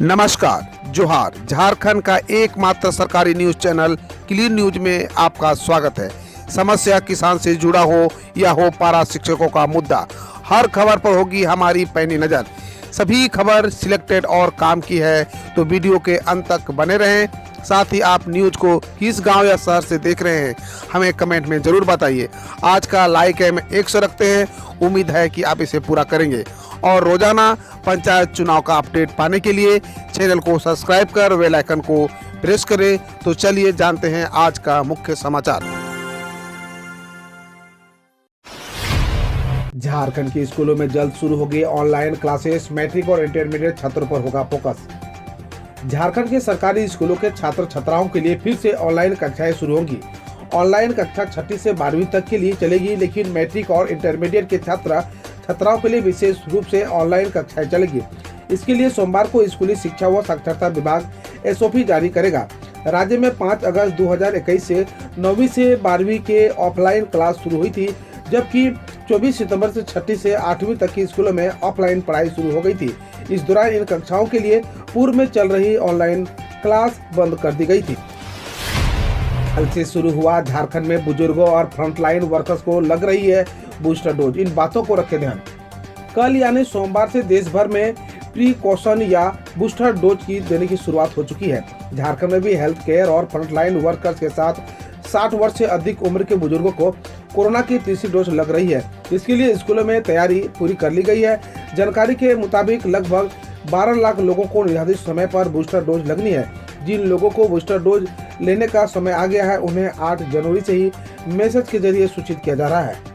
नमस्कार, जोहार। झारखंड का एकमात्र सरकारी न्यूज चैनल क्लीन न्यूज में आपका स्वागत है। समस्या किसान से जुड़ा हो या हो पारा शिक्षकों का मुद्दा, हर खबर पर होगी हमारी पैनी नज़र। सभी खबर सिलेक्टेड और काम की है, तो वीडियो के अंत तक बने रहें। साथ ही आप न्यूज को किस गांव या शहर से देख रहे हैं, हमें कमेंट में ज़रूर बताइए। आज का लाइक हम 100 रखते हैं, उम्मीद है कि आप इसे पूरा करेंगे। और रोजाना पंचायत चुनाव का अपडेट पाने के लिए चैनल को सब्सक्राइब कर बेल आइकन को प्रेस करें। तो चलिए जानते हैं आज का मुख्य समाचार। झारखंड के स्कूलों में जल्द शुरू होगी ऑनलाइन क्लासेस, मैट्रिक और इंटरमीडिएट छात्रों पर होगा फोकस। झारखंड के सरकारी स्कूलों के छात्र छात्राओं के लिए फिर से ऑनलाइन कक्षाएं शुरू होंगी। ऑनलाइन कक्षा 6वीं से 12वीं तक के लिए चलेगी, लेकिन मैट्रिक और इंटरमीडिएट के छात्राओं के लिए विशेष रूप से ऑनलाइन कक्षाएं चलेगी। इसके लिए सोमवार को स्कूली शिक्षा व साक्षरता विभाग SOP जारी करेगा। राज्य में 5 अगस्त 2021 से 9वीं से 12वीं के ऑफलाइन क्लास शुरू हुई थी, जबकि 24 सितंबर से 6वीं से 8वीं तक के स्कूलों में ऑफलाइन पढ़ाई शुरू हो गई थी। इस दौरान इन कक्षाओं के लिए पूर्व में चल रही ऑनलाइन क्लास बंद कर दी गई थी। कल से शुरू हुआ झारखंड में बुजुर्गों और फ्रंटलाइन वर्कर्स को लग रही है बूस्टर डोज। इन बातों को रखें ध्यान। कल यानी सोमवार से देश भर में प्रीकॉशन या बूस्टर डोज की देने की शुरुआत हो चुकी है। झारखंड में भी हेल्थ केयर और फ्रंटलाइन वर्कर्स के साथ 60 वर्ष से अधिक उम्र के बुजुर्गों को कोरोना की तीसरी डोज लग रही है। इसके लिए स्कूलों में तैयारी पूरी कर ली गई है। जानकारी के मुताबिक लगभग 12 लाख लोगों को निर्धारित समय पर बूस्टर डोज लगनी है। जिन लोगों को बूस्टर डोज लेने का समय आ गया है, उन्हें 8 जनवरी से ही मैसेज के जरिए सूचित किया जा रहा है।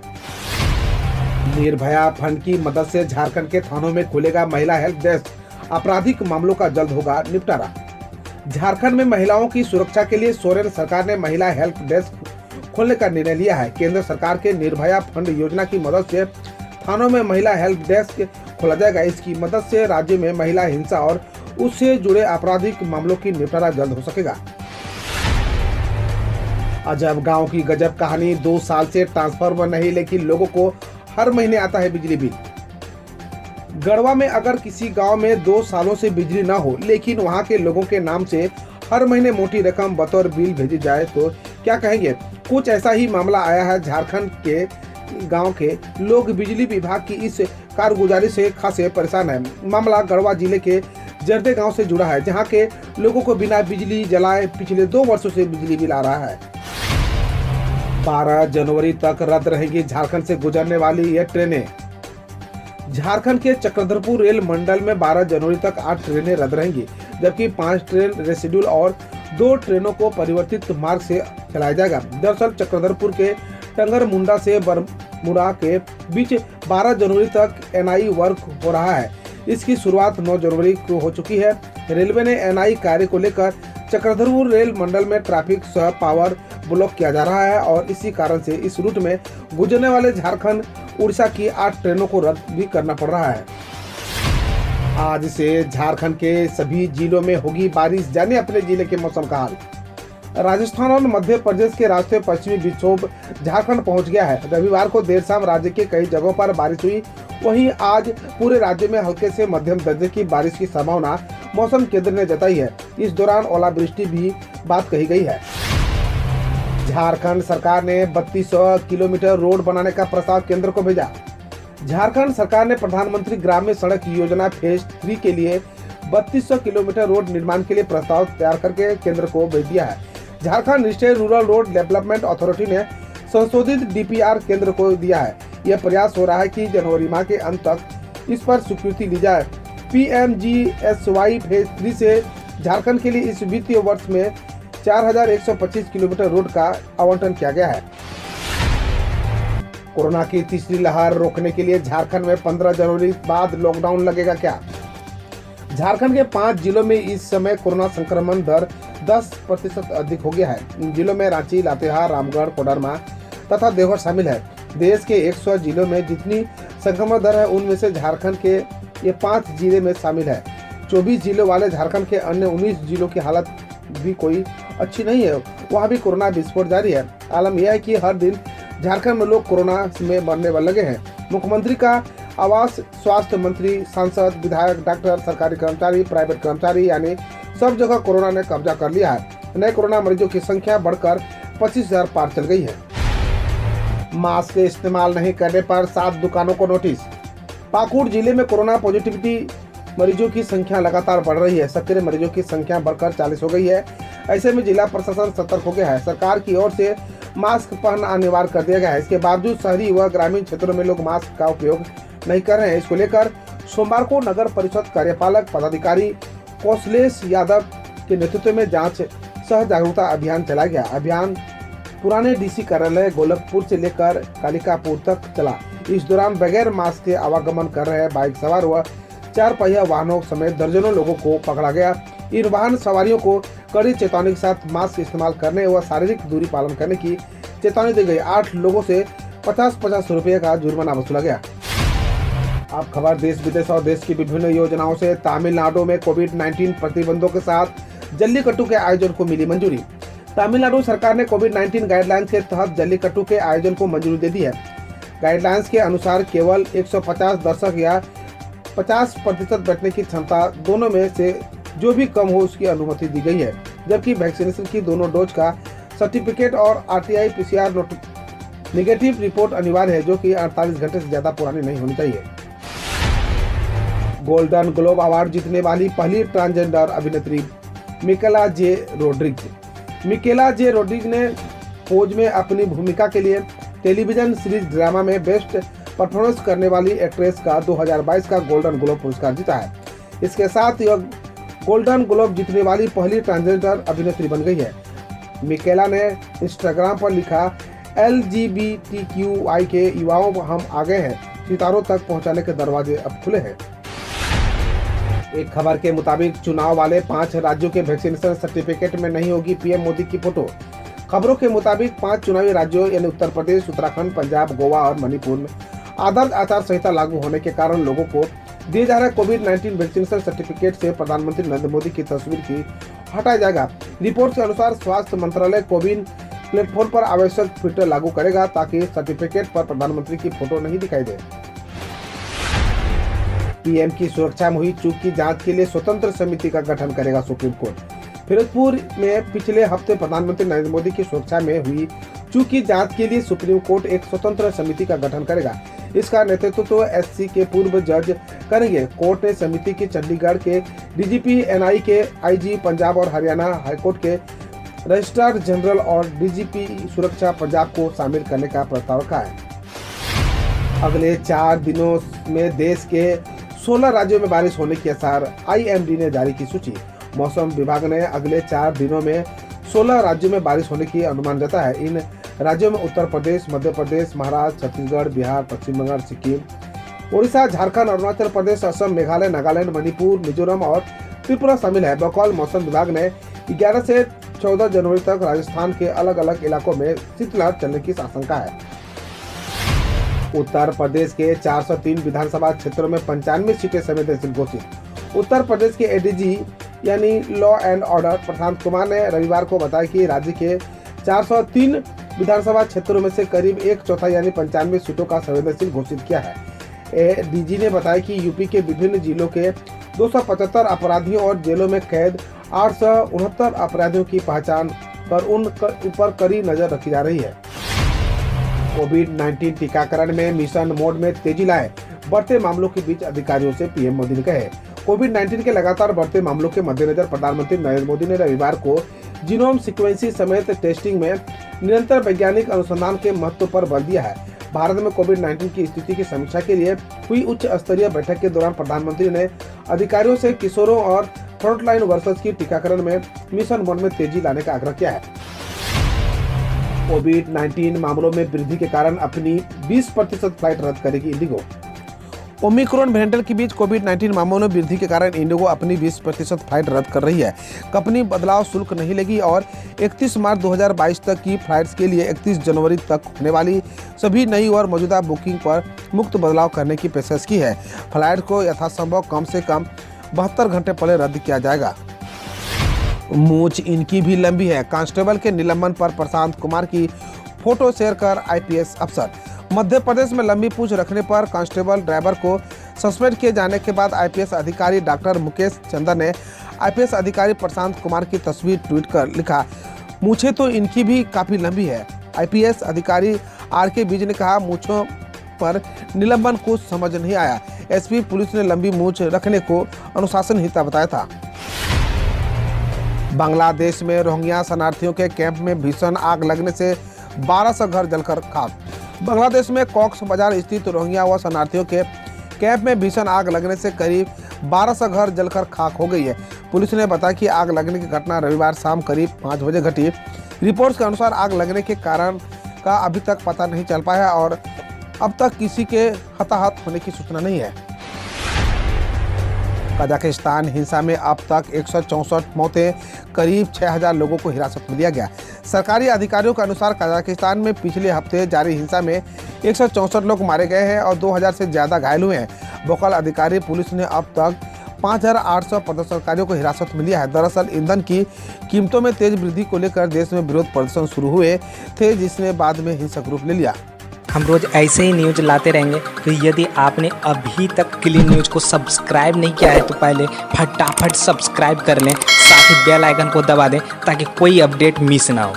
निर्भया फंड की मदद से झारखंड के थानों में खुलेगा महिला हेल्प डेस्क। आपराधिक मामलों का जल्द होगा निपटारा। झारखंड में महिलाओं की सुरक्षा के लिए सोरेन सरकार ने महिला हेल्प डेस्क खोलने का निर्णय लिया है। केंद्र सरकार के निर्भया फंड योजना की मदद से थानों में महिला हेल्प डेस्क खोला जाएगा। इसकी मदद से राज्य में महिला हिंसा और उससे जुड़े आपराधिक मामलों की निपटारा जल्द हो सकेगा। अजब गांव की गजब कहानी। 2 साल से ट्रांसफार्मर नहीं, लेकिन लोगों को हर महीने आता है बिजली बिल। गढ़वा में अगर किसी गांव में 2 सालों से बिजली न हो, लेकिन वहां के लोगों के नाम से हर महीने मोटी रकम बतौर बिल भेजी जाए, तो क्या कहेंगे? कुछ ऐसा ही मामला आया है। झारखंड के गांव के लोग बिजली विभाग की इस कारगुजारी से खासे परेशान है। मामला गढ़वा जिले के जर्दे गांव से जुड़ा है, जहां के लोगों को बिना बिजली जलाए पिछले 2 वर्षों से बिजली बिल आ रहा है। 12 जनवरी तक रद्द रहेगी झारखंड से गुजरने वाली ये ट्रेनें। झारखंड के चक्रधरपुर रेल मंडल में 12 जनवरी तक 8 ट्रेनें रद्द रहेंगी, जबकि 5 ट्रेन रेसिड्यूल और 2 ट्रेनों को परिवर्तित मार्ग से चलाया जाएगा। दरअसल चक्रधरपुर के टंगर मुंडा से बरमुरा के बीच 12 जनवरी तक NI वर्क हो रहा है। इसकी शुरुआत 9 जनवरी को हो चुकी है। रेलवे ने NI कार्य को लेकर चक्रधरपुर रेल मंडल में ट्रैफिक सह पावर ब्लॉक किया जा रहा है, और इसी कारण से इस रूट में गुजरने वाले झारखंड उड़ीसा की 8 ट्रेनों को रद्द भी करना पड़ रहा है। आज से झारखंड के सभी जिलों में होगी बारिश। जाने अपने जिले के मौसम का हाल। राजस्थान और मध्य प्रदेश के रास्ते पश्चिमी विक्षोभ झारखंड पहुंच गया है। रविवार को देर शाम राज्य के कई जगहों पर बारिश हुई। वहीं आज पूरे राज्य में हल्के से मध्यम दर्जे की बारिश की संभावना मौसम केंद्र ने जताई है। इस दौरान ओलावृष्टि भी बात कही गई है। झारखंड सरकार ने 3200 किलोमीटर रोड बनाने का प्रस्ताव केंद्र को भेजा। झारखंड सरकार ने प्रधानमंत्री ग्रामीण सड़क योजना फेज 3 के लिए 3200 किलोमीटर रोड निर्माण के लिए प्रस्ताव तैयार करके केंद्र को भेज दिया है। Jharkhand state rural road development authority ने संशोधित DPR केंद्र को दिया है। यह प्रयास हो रहा है कि जनवरी माह के अंत तक इस पर स्वीकृति ली जाए। PMGSY फेज 3 से झारखंड के लिए इस वित्तीय वर्ष में 4125 किलोमीटर रोड का आवंटन किया गया है। कोरोना की तीसरी लहर रोकने के लिए झारखंड में 15 जनवरी बाद लॉकडाउन लगेगा क्या? झारखंड के 5 जिलों में इस समय कोरोना संक्रमण दर 10% अधिक हो गया है। इन जिलों में रांची, लातेहार, रामगढ़, कोडरमा तथा देवघर शामिल है। देश के 100 जिलों में जितनी संक्रमण दर है, उनमें से झारखंड के ये 5 जिले में शामिल है। 24 जिलों वाले झारखंड के अन्य 19 जिलों की हालत भी कोई अच्छी नहीं है। वहाँ भी कोरोना विस्फोट जारी है। आलम यह है कि हर दिन झारखंड में लोग कोरोना में मरने वाले लगे हैं। मुख्यमंत्री का आवास, स्वास्थ्य मंत्री, सांसद, विधायक, डॉक्टर, सरकारी कर्मचारी, प्राइवेट कर्मचारी यानी सब जगह कोरोना ने कब्जा कर लिया है। नए कोरोना मरीजों की संख्या बढ़कर 25,000 पार चल गई है। मास्क के इस्तेमाल नहीं करने पर 7 दुकानों को नोटिस। पाकुड़ जिले में कोरोना पॉजिटिविटी मरीजों की संख्या लगातार बढ़ रही है। सक्रिय मरीजों की संख्या बढ़कर 40 हो गई है। ऐसे में जिला प्रशासन सतर्क हो गया है। सरकार की ओर से मास्क पहनना अनिवार्य कर दिया गया है। इसके बावजूद शहरी व ग्रामीण क्षेत्रों में लोग मास्क का उपयोग नहीं कर रहे हैं। इसको लेकर सोमवार को नगर परिषद कार्यपालक पदाधिकारी कौशलेश यादव के नेतृत्व में जांच सह जागरूकता अभियान चलाया गया। अभियान पुराने डीसी कार्यालय गोलकपुर से लेकर कालिकापुर तक चला। इस दौरान बगैर मास्क के आवागमन कर रहे बाइक सवार व 4 पहिया वाहनों समेत दर्जनों लोगों को पकड़ा गया। इन वाहन सवारियों को कड़ी चेतावनी के साथ मास्क इस्तेमाल करने व शारीरिक दूरी पालन करने की चेतावनी दी गई। 8 लोगों से 50-50 रुपये का जुर्माना वसूला गया। अब खबर देश विदेश और देश की विभिन्न योजनाओं से। तमिलनाडु में कोविड-19 प्रतिबंधों के साथ जल्लीकट्टू के आयोजन को मिली मंजूरी। तमिलनाडु सरकार ने कोविड-19 गाइडलाइंस के तहत जल्लीकट्टू के आयोजन को मंजूरी दे दी है। गाइडलाइंस के अनुसार केवल 150 दर्शक या 50% बैठने की क्षमता दोनों में से जो भी कम हो उसकी अनुमति दी गई है। जबकि वैक्सीनेशन की दोनों डोज का सर्टिफिकेट और RTI PCR नेगेटिव रिपोर्ट अनिवार्य है, जो कि 48 घंटे से ज्यादा पुरानी नहीं होनी चाहिए। गोल्डन ग्लोब अवार्ड जीतने वाली पहली ट्रांसजेंडर अभिनेत्री मिकेला जे रोड्रिग्स ने खोज में अपनी भूमिका के लिए टेलीविजन सीरीज ड्रामा में बेस्ट परफॉर्मेंस करने वाली एक्ट्रेस का 2022 का गोल्डन ग्लोब पुरस्कार जीता है। इसके साथ यह गोल्डन ग्लोब जीतने वाली पहली ट्रांसजेंडर अभिनेत्री बन गई है। मिकेला ने इंस्टाग्राम पर लिखा, LGBTQI के युवाओं हम आ गए हैं, सितारों तक पहुंचाने के दरवाजे अब खुले हैं। एक खबर के मुताबिक चुनाव वाले 5 राज्यों के वैक्सीनेशन सर्टिफिकेट में नहीं होगी पीएम मोदी की फोटो। खबरों के मुताबिक 5 चुनावी राज्यों यानी उत्तर प्रदेश, उत्तराखंड, पंजाब, गोवा और मणिपुर में आदर्श आचार संहिता लागू होने के कारण लोगों को दिए जा रहे कोविड-19 वैक्सीनेशन सर्टिफिकेट से प्रधानमंत्री नरेंद्र मोदी की तस्वीर की हटाया जाएगा। रिपोर्ट के अनुसार स्वास्थ्य मंत्रालय कोविन प्लेटफॉर्म पर आवश्यक फिल्टर लागू करेगा ताकि सर्टिफिकेट पर प्रधानमंत्री की फोटो नहीं दिखाई दे। पीएम की सुरक्षा में हुई चूक की जांच के लिए स्वतंत्र समिति का गठन करेगा सुप्रीम कोर्ट। फिरोजपुर में पिछले हफ्ते प्रधानमंत्री नरेंद्र मोदी की सुरक्षा में हुई चूक की जांच के लिए सुप्रीम कोर्ट एक स्वतंत्र समिति का गठन करेगा। इसका नेतृत्व तो SC के पूर्व जज करेंगे। कोर्ट ने समिति की चंडीगढ़ के DGP, NI के IG, पंजाब और हरियाणा हाईकोर्ट के रजिस्ट्रार जनरल और DGP सुरक्षा पंजाब को शामिल करने का प्रस्ताव रखा है। अगले 4 दिनों में देश के 16 राज्यों में बारिश होने की आसार, IMD ने जारी की सूची। मौसम विभाग ने अगले 4 दिनों में 16 राज्यों में बारिश होने की अनुमान जताया है। इन राज्यों में उत्तर प्रदेश, मध्य प्रदेश, महाराष्ट्र, छत्तीसगढ़, बिहार, पश्चिम बंगाल, सिक्किम, उड़ीसा, झारखंड, अरुणाचल प्रदेश, असम, मेघालय, नागालैंड, मणिपुर, मिजोरम और त्रिपुरा शामिल है। बकौल मौसम विभाग ने 11 से 14 जनवरी तक राजस्थान के अलग अलग इलाकों में शीतलहर चलने की आशंका है। उत्तर प्रदेश के 403 विधानसभा क्षेत्रों में 95 सीटें संवेदनशील घोषित। उत्तर प्रदेश के ADG यानी law and order Prashant Kumar ने रविवार को बताया कि राज्य के 403 विधानसभा क्षेत्रों में से करीब 1/4 यानी 95 सीटों का संवेदनशील घोषित किया है। ADG ने बताया कि यूपी के विभिन्न जिलों के 275 अपराधियों और जेलों में कैद 869 अपराधियों की पहचान कर उन ऊपर कड़ी नजर रखी जा रही है। कोविड-19 टीकाकरण में मिशन मोड में तेजी लाए, बढ़ते मामलों के बीच अधिकारियों से पीएम मोदी ने कहे। कोविड-19 के लगातार बढ़ते मामलों के मद्देनजर प्रधानमंत्री नरेंद्र मोदी ने रविवार को जीनोम सीक्वेंसिंग समेत टेस्टिंग में निरंतर वैज्ञानिक अनुसंधान के महत्व पर बल दिया है। भारत में कोविड-19 की स्थिति की समीक्षा के लिए हुई उच्च स्तरीय बैठक के दौरान प्रधानमंत्री ने अधिकारियों से किशोरों और फ्रंटलाइन वर्कर्स की टीकाकरण में मिशन मोड में तेजी लाने का आग्रह किया है। कोविड-19 मामलों में वृद्धि के कारण अपनी 20% फ्लाइट रद्द करेगी इंडिगो। ओमिक्रॉन वेरिएंट के बीच कोविड-19 मामलों में वृद्धि के कारण इंडिगो अपनी 20% फ्लाइट रद्द कर रही है। कंपनी बदलाव शुल्क नहीं लेगी और 31 मार्च 2022 तक की फ्लाइट्स के लिए 31 जनवरी तक होने वाली सभी नई और मौजूदा बुकिंग पर मुक्त बदलाव करने की पेशकश की है। फ्लाइट को यथासंभव कम से कम 72 घंटे पहले रद्द किया जाएगा। मूंछ इनकी भी लंबी है। कांस्टेबल के निलंबन पर प्रशांत कुमार की फोटो शेयर कर IPS अफसर। मध्य प्रदेश में लंबी पूछ रखने पर कांस्टेबल ड्राइवर को सस्पेंड किए जाने के बाद आईपीएस अधिकारी डॉक्टर मुकेश चंदर ने आईपीएस अधिकारी प्रशांत कुमार की तस्वीर ट्वीट कर लिखा, मूछें तो इनकी भी काफी लंबी है। आईपीएस अधिकारी आरके विज ने कहा, मूछों पर निलंबन को समझ नहीं आया। एसपी पुलिस ने लंबी मूछ रखने को अनुशासनहीनता बताया था। बांग्लादेश में रोहिंग्या शरणार्थियों के कैंप में भीषण आग लगने से 1200 घर जलकर खाक। बांग्लादेश में कॉक्स बाजार स्थित रोहिंग्या व शरणार्थियों के कैंप में भीषण आग लगने से करीब 1200 घर जलकर खाक हो गई है। पुलिस ने बताया कि आग लगने की घटना रविवार शाम करीब 5 बजे घटी। रिपोर्ट्स के अनुसार आग लगने के कारण का अभी तक पता नहीं चल पाया और अब तक किसी के हताहत होने की सूचना नहीं है। कजाकिस्तान हिंसा में अब तक 164 मौतें, करीब 6000 लोगों को हिरासत में लिया गया। सरकारी अधिकारियों के अनुसार कजाकिस्तान में पिछले हफ्ते जारी हिंसा में 164 लोग मारे गए हैं और 2000 से ज़्यादा घायल हुए हैं। भोकाल अधिकारी पुलिस ने अब तक 5800 प्रदर्शनकारियों को हिरासत में लिया है। दरअसल ईंधन की कीमतों में तेज वृद्धि को लेकर देश में विरोध प्रदर्शन शुरू हुए थे, जिसने बाद में हिंसक रूप ले लिया। हम रोज ऐसे ही न्यूज लाते रहेंगे, तो यदि आपने अभी तक क्लीन न्यूज को सब्सक्राइब नहीं किया है तो पहले फटाफट सब्सक्राइब कर लें, साथ ही बेल आइकन को दबा दें ताकि कोई अपडेट मिस ना हो।